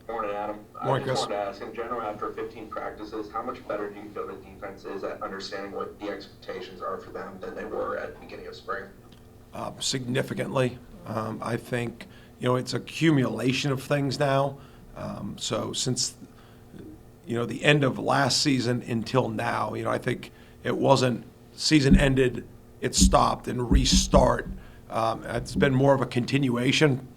Morning, Adam. Morning, I Chris. just wanted to ask, in general, after 15 practices, how much better do you feel the defense is at understanding what the expectations are for them than they were at the beginning of spring? Significantly. I think, it's accumulation of things now. So since, the end of last season until now, I think it wasn't season ended, it stopped and restart. It's been more of a continuation,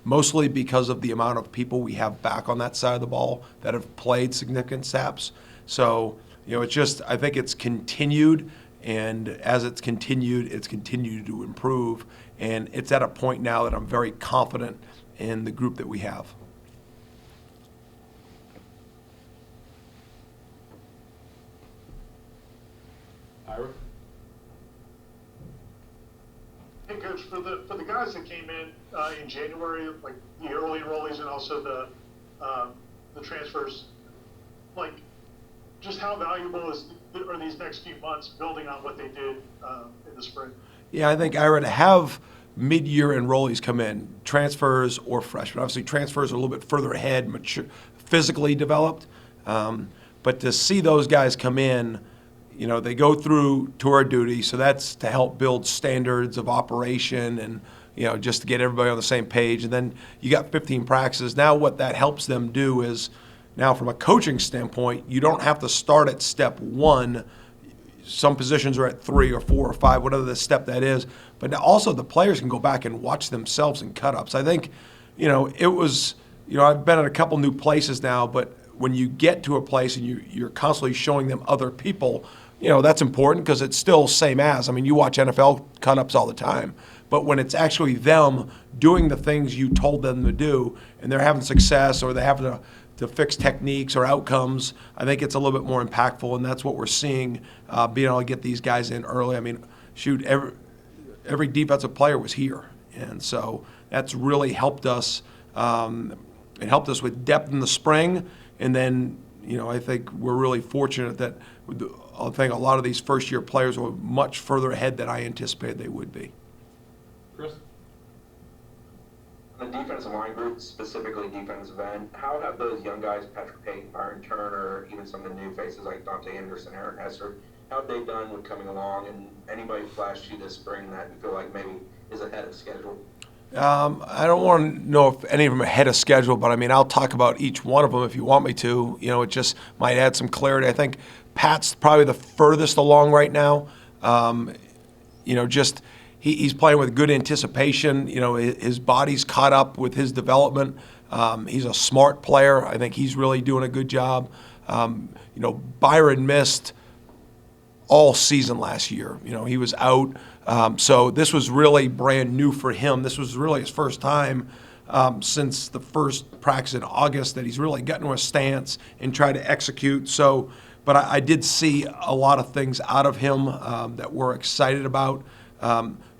mostly because of the amount of people we have back on that side of the ball that have played significant snaps. So, I think it's continued, and as it's continued to improve, and it's at a point now that I'm very confident in the group that we have. Ira? Hey, Coach, for the guys that came in January, like the early enrollees and also the transfers, like just how valuable are these next few months building on what they did in the spring? Yeah, I think, Ira, to have mid-year enrollees come in, transfers or freshmen. Obviously, transfers are a little bit further ahead, mature, physically developed. But to see those guys come in, they go through tour duty, so that's to help build standards of operation and, just to get everybody on the same page. And then you got 15 practices. Now what that helps them do is, now from a coaching standpoint, you don't have to start at step one. Some positions are at 3 or 4 or 5, whatever the step that is. But now also the players can go back and watch themselves in cut-ups. I think, it was, I've been at a couple new places now, but when you get to a place and you're constantly showing them other people, that's important because it's still same as. I mean, you watch NFL cut-ups all the time. But when it's actually them doing the things you told them to do and they're having success or they're having to fix techniques or outcomes, I think it's a little bit more impactful, and that's what we're seeing, being able to get these guys in early. I mean, shoot, every defensive player was here, and so that's really helped us. It helped us with depth in the spring, and then, I think we're really fortunate that I think a lot of these first-year players were much further ahead than I anticipated they would be. Chris? The defensive line group, specifically defensive end, how have those young guys, Patrick Payton, Byron Turner, even some of the new faces like Dante Anderson, Aaron Hester, how have they done with coming along? And anybody flashed you this spring that you feel like maybe is ahead of schedule? I don't want to know if any of them are ahead of schedule, but I mean, I'll talk about each one of them if you want me to. It just might add some clarity. I think Pat's probably the furthest along right now. He's playing with good anticipation. His body's caught up with his development. He's a smart player. I think he's really doing a good job. Byron missed all season last year. He was out. So this was really brand new for him. This was really his first time since the first practice in August that he's really gotten to a stance and tried to execute. So, but I did see a lot of things out of him that we're excited about.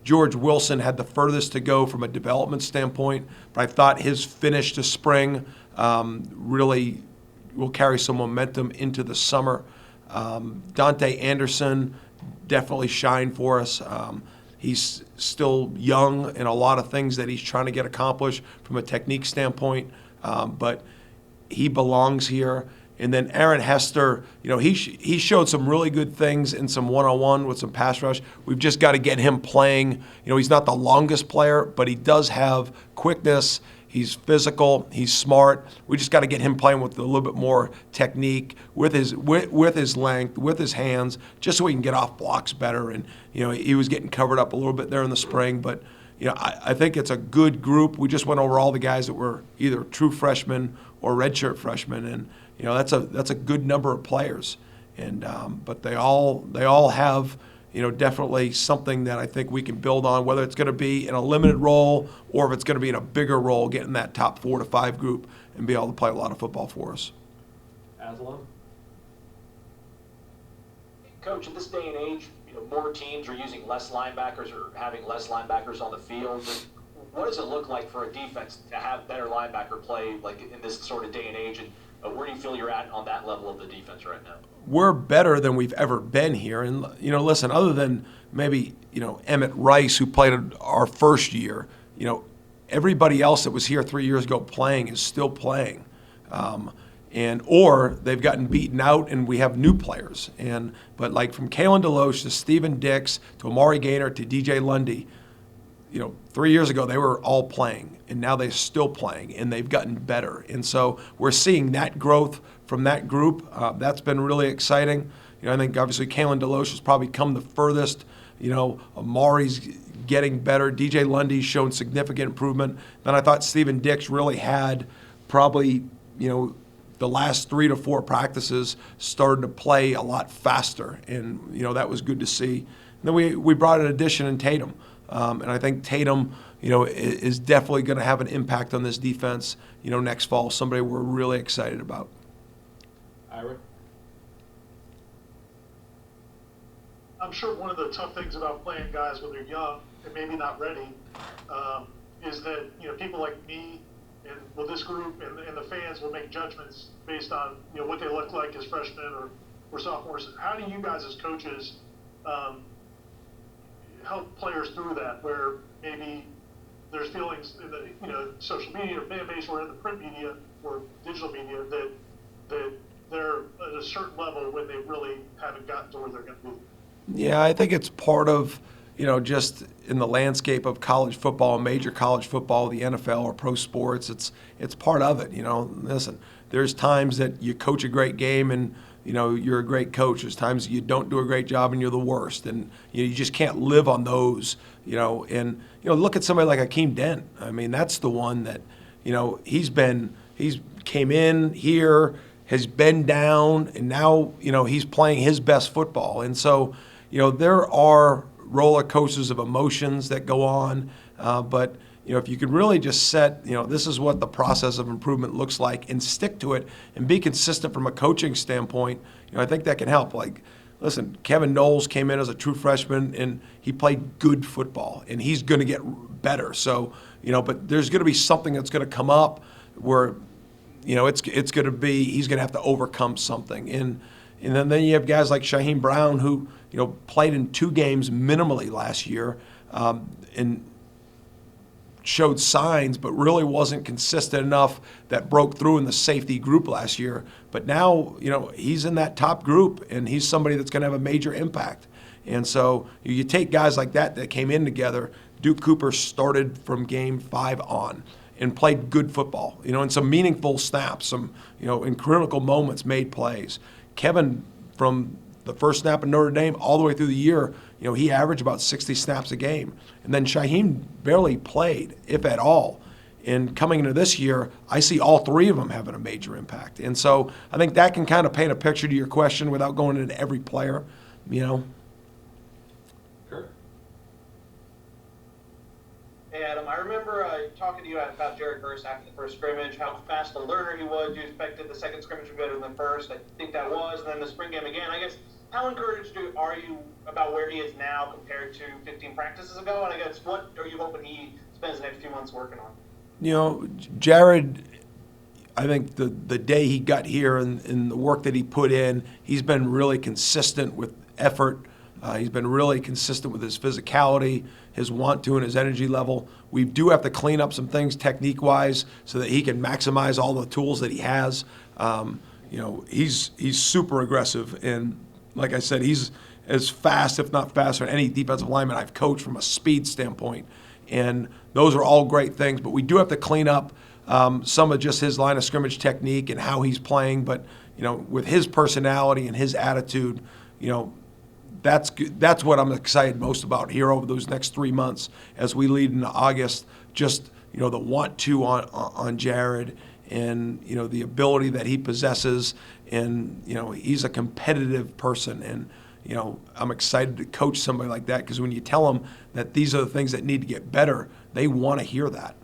George Wilson had the furthest to go from a development standpoint, but I thought his finish to spring really will carry some momentum into the summer. Dante Anderson definitely shined for us. He's still young in a lot of things that he's trying to get accomplished from a technique standpoint, but he belongs here. And then Aaron Hester, he showed some really good things in some one-on-one with some pass rush. We've just got to get him playing. He's not the longest player, but he does have quickness. He's physical. He's smart. We just got to get him playing with a little bit more technique with his length, with his hands, just so he can get off blocks better. And he was getting covered up a little bit there in the spring, but I think it's a good group. We just went over all the guys that were either true freshmen or redshirt freshmen, and that's a good number of players. And but they all have definitely something that I think we can build on, whether it's going to be in a limited role or if it's going to be in a bigger role, getting that top 4 to 5 group and be able to play a lot of football for us. Azareye'h? Coach, in this day and age, more teams are using less linebackers or having less linebackers on the field. What does it look like for a defense to have better linebacker play, like in this sort of day and age? And where do you feel you're at on that level of the defense right now? We're better than we've ever been here. And, listen, other than maybe, Emmett Rice, who played our first year, everybody else that was here 3 years ago playing is still playing. Or they've gotten beaten out and we have new players. But like from Kalen DeLoach to Steven Dix to Amari Gaynor to DJ Lundy, 3 years ago they were all playing, and now they're still playing, and they've gotten better. And so we're seeing that growth from that group. That's been really exciting. I think obviously Kalen DeLoach has probably come the furthest. Amari's getting better. DJ Lundy's shown significant improvement. Then I thought Steven Dix really had probably, the last 3 to 4 practices started to play a lot faster, and that was good to see. And then we brought an addition in Tatum, and I think Tatum, is definitely going to have an impact on this defense, next fall. Somebody we're really excited about. Ira? I'm sure one of the tough things about playing guys when they're young and maybe not ready is that people like me and this group and the fans will make judgments based on what they look like as freshmen or sophomores. How do you guys as coaches help players through that, where maybe there's feelings in the social media or fan base or in the print media or digital media that they're at a certain level when they really haven't gotten to where they're going to be? Yeah, I think it's part of, just in the landscape of college football, major college football, the NFL or pro sports, it's part of it. Listen, there's times that you coach a great game and, you're a great coach. There's times you don't do a great job and you're the worst. And, you just can't live on those, and, look at somebody like Akeem Dent. I mean, that's the one that, he's came in here, has been down, and now, he's playing his best football. And so, there are roller coasters of emotions that go on, but if you could really just set, this is what the process of improvement looks like, and stick to it and be consistent from a coaching standpoint, I think that can help. Like, listen, Kevin Knowles came in as a true freshman and he played good football, and he's going to get better. So, but there's going to be something that's going to come up where, it's going to be, he's going to have to overcome something. And then you have guys like Shaheem Brown who, played in 2 games minimally last year, and showed signs, but really wasn't consistent enough that broke through in the safety group last year. But now, he's in that top group, and he's somebody that's going to have a major impact. And so you take guys like that came in together. Duke Cooper started from game 5 on and played good football, in some meaningful snaps, some, in critical moments made plays. Kevin, from the first snap in Notre Dame all the way through the year, he averaged about 60 snaps a game. And then Shaheem barely played, if at all. And coming into this year, I see all 3 of them having a major impact. And so I think that can kind of paint a picture to your question without going into every player, Kurt? Hey, Adam, I remember talking to you about Jared Verse after the first scrimmage, how fast a learner he was. You expected the second scrimmage to be better than the first. I think that was. And then the spring game again. I guess, how encouraged are you about where he is now compared to 15 practices ago? And I guess, what are you hoping he spends the next few months working on? Jared, I think the day he got here and the work that he put in, he's been really consistent with effort. He's been really consistent with his physicality, his want to, and his energy level. We do have to clean up some things technique-wise so that he can maximize all the tools that he has. He's super aggressive, and like I said, he's as fast, if not faster, than any defensive lineman I've coached from a speed standpoint. And those are all great things, but we do have to clean up some of just his line of scrimmage technique and how he's playing. But with his personality and his attitude, that's what I'm excited most about here over those next 3 months as we lead into August. Just the want to on Jared, and the ability that he possesses, and he's a competitive person, and I'm excited to coach somebody like that, because when you tell them that these are the things that need to get better, they want to hear that.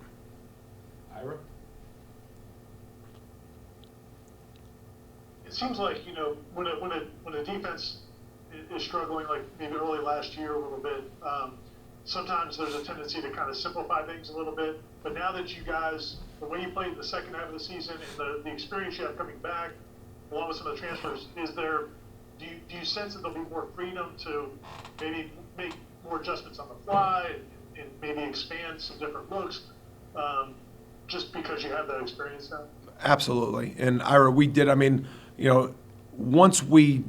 Ira? It seems like when a defense is struggling, like maybe early last year a little bit, sometimes there's a tendency to kind of simplify things a little bit. But now that you guys, the way you played the second half of the season and the experience you have coming back, along with some of the transfers, do you sense that there'll be more freedom to maybe make more adjustments on the fly and maybe expand some different looks? just because you have that experience now? Absolutely. And Ira, we did, I mean, once you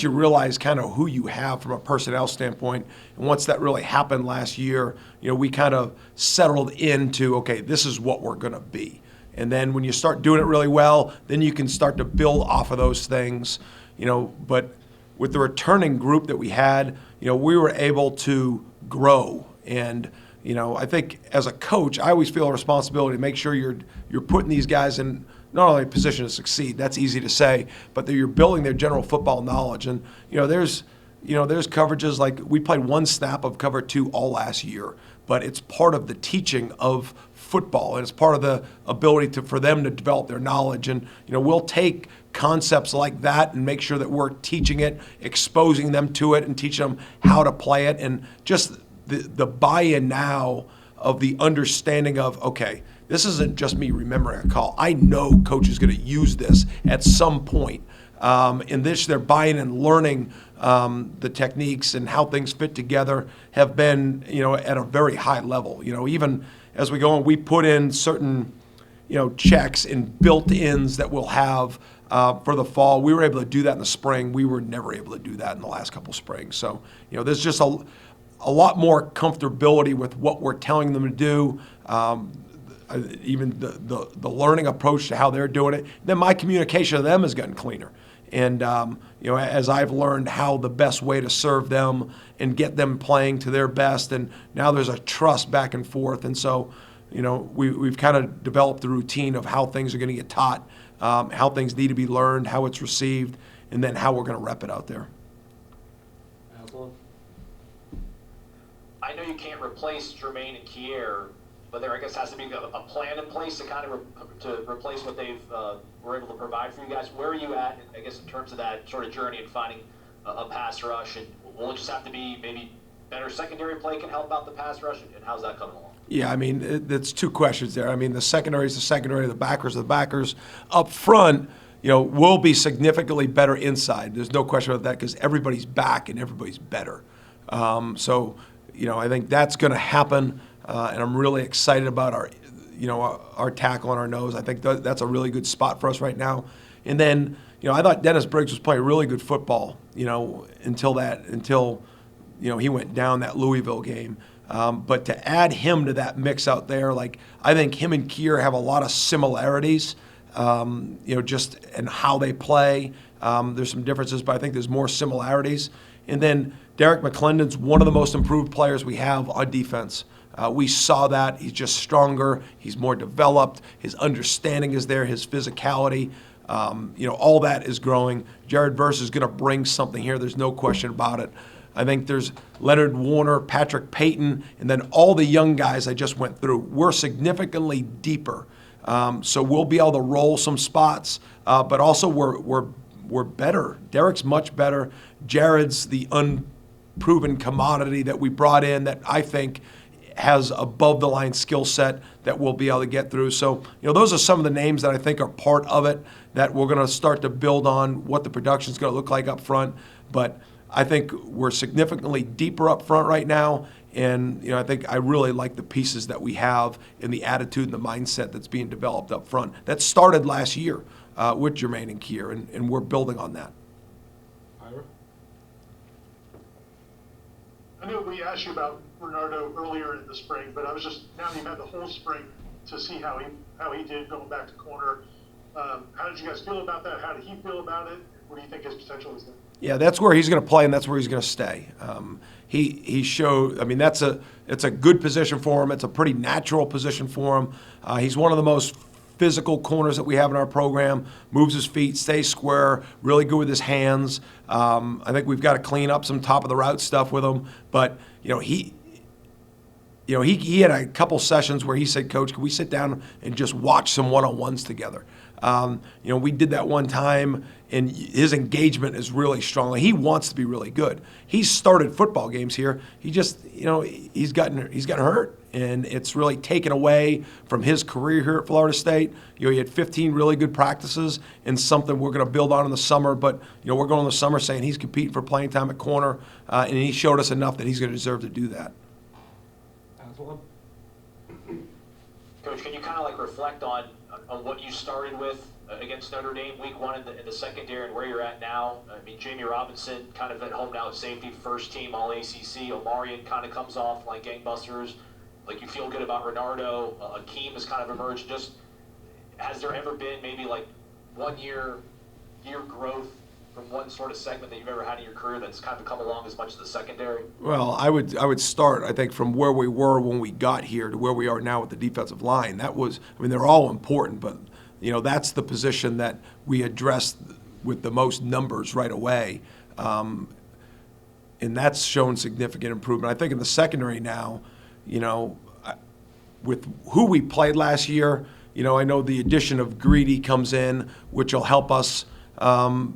realize kind of who you have from a personnel standpoint, and once that really happened last year, we kind of settled into, okay, this is what we're going to be. And then when you start doing it really well, then you can start to build off of those things, but with the returning group that we had, we were able to grow. And, I think as a coach, I always feel a responsibility to make sure you're putting these guys in not only a position to succeed, that's easy to say, but that you're building their general football knowledge. And, there's coverages like we played one snap of cover 2 all last year, but it's part of the teaching of football, and it's part of the ability for them to develop their knowledge. And, we'll take concepts like that and make sure that we're teaching it, exposing them to it, and teaching them how to play it. And just the buy-in now of the understanding of, okay, this isn't just me remembering a call. I know coach is going to use this at some point. In this, they're buying and learning the techniques and how things fit together have been, at a very high level. Even as we go on, we put in certain, checks and built-ins that we'll have for the fall. We were able to do that in the spring. We were never able to do that in the last couple of springs. So, there's just a lot more comfortability with what we're telling them to do. Even the learning approach to how they're doing it. Then my communication to them has gotten cleaner. And, as I've learned how the best way to serve them and get them playing to their best, and now there's a trust back and forth. And so, we've kind of developed the routine of how things are going to get taught, how things need to be learned, how it's received, and then how we're going to rep it out there. Aslan? I know you can't replace Jermaine and Kier, but there, I guess, has to be a plan in place to kind of to replace what they've were able to provide for you guys. Where are you at, I guess, in terms of that sort of journey and finding a pass rush? And will it just have to be maybe better secondary play can help out the pass rush? And how's that coming along? Yeah, I mean, it's two questions there. I mean, the secondary is the secondary, the backers are the backers. Up front, we'll be significantly better inside. There's no question about that because everybody's back and everybody's better. So, I think that's going to happen. And I'm really excited about our tackle on our nose. I think that's a really good spot for us right now. And then, I thought Dennis Briggs was playing really good football, until he went down that Louisville game. But to add him to that mix out there, I think him and Kier have a lot of similarities, just in how they play. There's some differences, but I think there's more similarities. And then Derek McClendon's one of the most improved players we have on defense. We saw that. He's just stronger. He's more developed. His understanding is there, his physicality. All that is growing. Jared Verse is going to bring something here. There's no question about it. I think there's Leonard Warner, Patrick Payton, and then all the young guys I just went through. We're significantly deeper. So we'll be able to roll some spots, but also we're better. Derek's much better. Jared's the unproven commodity that we brought in that I think has above-the-line skill set that we'll be able to get through. So, those are some of the names that I think are part of it that we're going to start to build on what the production's going to look like up front. But I think we're significantly deeper up front right now, and I think I really like the pieces that we have and the attitude and the mindset that's being developed up front. That started last year with Jermaine and Kier, and we're building on that. Ira? I know we asked you about Renardo earlier in the spring, but I was just, now you've had the whole spring to see how he did going back to corner. How did you guys feel about that? How did he feel about it? What do you think his potential is there? Yeah, that's where he's going to play, and that's where he's going to stay. He showed. I mean, it's a good position for him. It's a pretty natural position for him. He's one of the most physical corners that we have in our program. Moves his feet, stays square, really good with his hands. I think we've got to clean up some top of the route stuff with him, but he had a couple sessions where he said, "Coach, can we sit down and just watch some one-on-ones together?" We did that one time, and his engagement is really strong. He wants to be really good. He's started football games here. He just, he's gotten hurt, and it's really taken away from his career here at Florida State. He had 15 really good practices, and something we're going to build on in the summer. But we're going in the summer saying he's competing for playing time at corner, and he showed us enough that he's going to deserve to do that. Aslan? Coach, can you kind of like reflect on what you started with against Notre Dame week 1 in the secondary and where you're at now? I mean, Jamie Robinson kind of at home now at safety, first team all ACC. Omarion kind of comes off like gangbusters. Like, you feel good about Renardo. Akeem has kind of emerged. Just, has there ever been maybe like 1 year growth from one sort of segment that you've ever had in your career that's kind of come along as much as the secondary? Well, I would start, I think, from where we were when we got here to where we are now with the defensive line. That was, I mean, they're all important, but, you know, that's the position that we addressed with the most numbers right away. And that's shown significant improvement. I think in the secondary now, you know, with who we played last year, you know, I know the addition of Greedy comes in, which will help us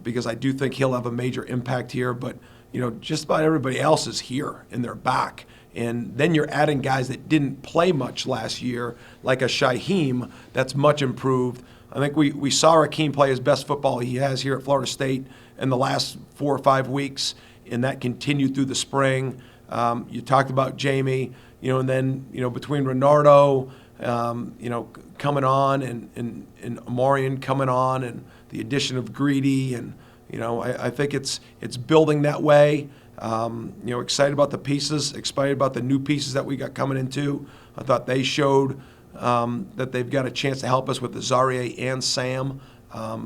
because I do think he'll have a major impact here. But, you know, just about everybody else is here and they're back. And then you're adding guys that didn't play much last year, like a Shaheem that's much improved. I think we saw Akeem play his best football he has here at Florida State in the last 4 or 5 weeks, and that continued through the spring. You talked about Jamie, you know, and then, you know, between Renardo, you know, coming on and Omarion coming on and the addition of Greedy, and, you know, I think it's building that way. You know, excited about the pieces, excited about the new pieces that we got coming into. I thought they showed that they've got a chance to help us with Azareye'h and Sam.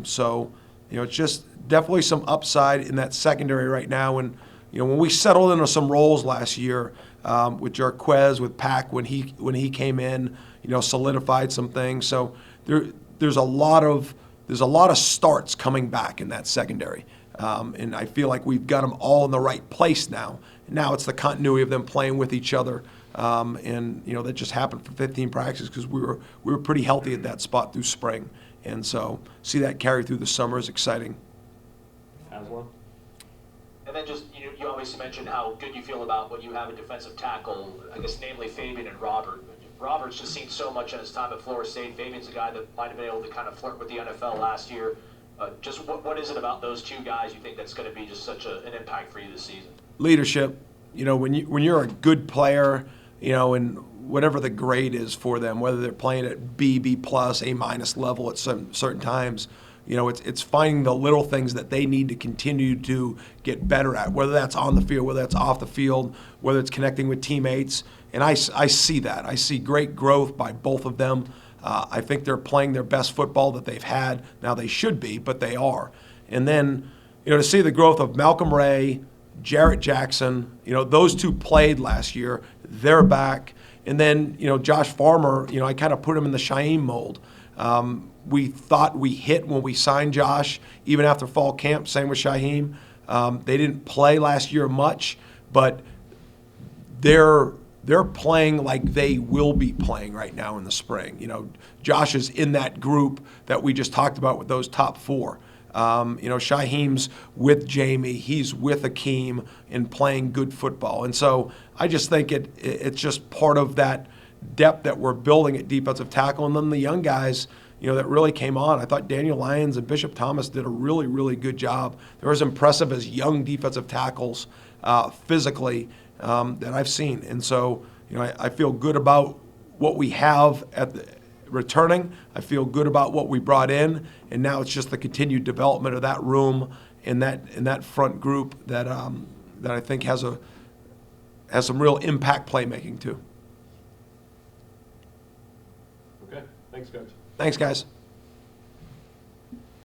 So, you know, it's just definitely some upside in that secondary right now. And, you know, when we settled into some roles last year with Jarquez, with Pack when he came in, you know, solidified some things. So there's a lot of starts coming back in that secondary. And I feel like we've got them all in the right place now. Now it's the continuity of them playing with each other. And, you know, that just happened for 15 practices because we were pretty healthy at that spot through spring. And so see that carry through the summer is exciting. Aslan? And then just, you obviously mentioned how good you feel about what you have at defensive tackle, I guess namely Fabian and Robert. Robert's just seen so much in his time at Florida State. Fabian's a guy that might have been able to kind of flirt with the NFL last year. Just what is it about those two guys you think that's going to be just such an impact for you this season? Leadership. You know, when you're a good player, you know, and whatever the grade is for them, whether they're playing at B+, A- level at certain times, you know, it's finding the little things that they need to continue to get better at, whether that's on the field, whether that's off the field, whether it's connecting with teammates. And I see that. I see great growth by both of them. I think they're playing their best football that they've had. Now they should be, but they are. And then, you know, to see the growth of Malcolm Ray, Jarrett Jackson, you know, those two played last year. They're back. And then, you know, Josh Farmer, you know, I kind of put him in the Shaheem mold. We thought we hit when we signed Josh, even after fall camp, same with Shaheem. They didn't play last year much, but they're playing like they will be playing right now in the spring. You know, Josh is in that group that we just talked about with those top 4. You know, Shaheem's with Jamie, he's with Akeem and playing good football. And so I just think it's just part of that depth that we're building at defensive tackle. And then the young guys, you know, that really came on. I thought Daniel Lyons and Bishop Thomas did a really, really good job. They're as impressive as young defensive tackles physically that I've seen. And so, you know, I feel good about what we have at the returning. I feel good about what we brought in, and now it's just the continued development of that room and that front group that I think has some real impact playmaking too. Okay. Thanks, Coach. Thanks, guys.